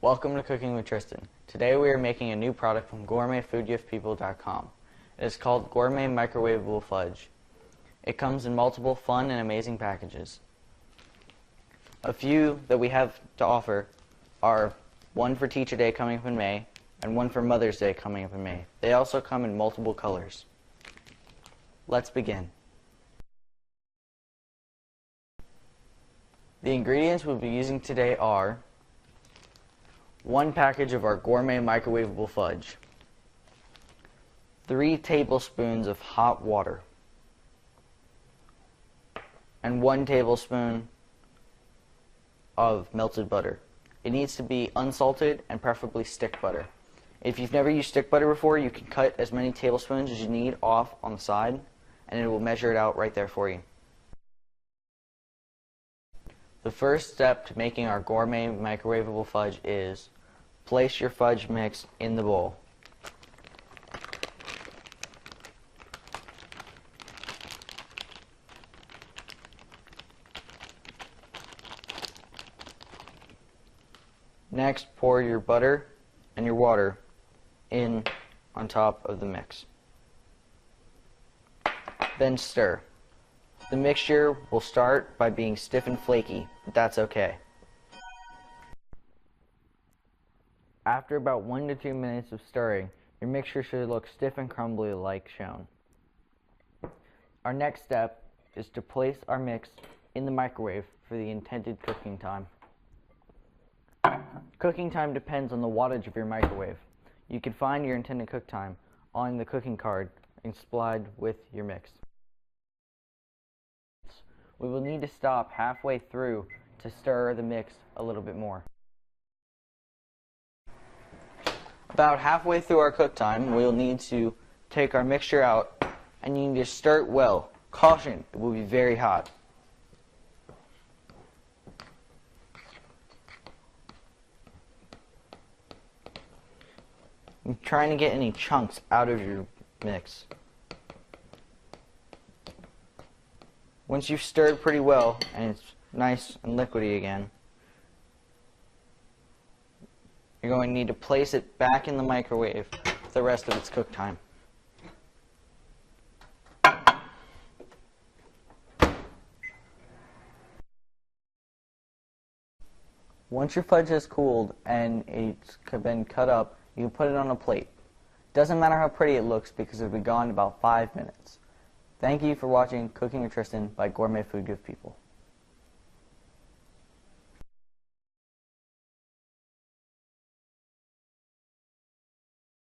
Welcome to Cooking with Tristan. Today we are making a new product from gourmetfoodgiftpeople.com. It is called Gourmet Microwavable Fudge. It comes in multiple fun and amazing packages. A few that we have to offer are one for Teacher Day coming up in May and one for Mother's Day coming up in May. They also come in multiple colors. Let's begin. The ingredients we'll be using today are 1 package of our gourmet microwavable fudge, 3 tablespoons of hot water, and 1 tablespoon of melted butter. It needs to be unsalted and preferably stick butter. If you've never used stick butter before, you can cut as many tablespoons as you need off on the side, and it will measure it out right there for you. The first step to making our gourmet microwavable fudge is place your fudge mix in the bowl. Next, pour your butter and your water in on top of the mix. Then stir. The mixture will start by being stiff and flaky, but that's okay. After about 1 to 2 minutes of stirring, your mixture should look stiff and crumbly like shown. Our next step is to place our mix in the microwave for the intended cooking time. Cooking time depends on the wattage of your microwave. You can find your intended cook time on the cooking card and supplied with your mix. We will need to stop halfway through to stir the mix a little bit more. About halfway through our cook time, we'll need to take our mixture out and you need to stir it well. Caution, it will be very hot. I'm trying to get any chunks out of your mix. Once you've stirred pretty well and it's nice and liquidy again, you're going to need to place it back in the microwave for the rest of its cook time. Once your fudge has cooled and it's been cut up, you can put it on a plate. Doesn't matter how pretty it looks because it'll be gone in about 5 minutes. Thank you for watching Cooking with Tristan by Gourmet Food Gift People.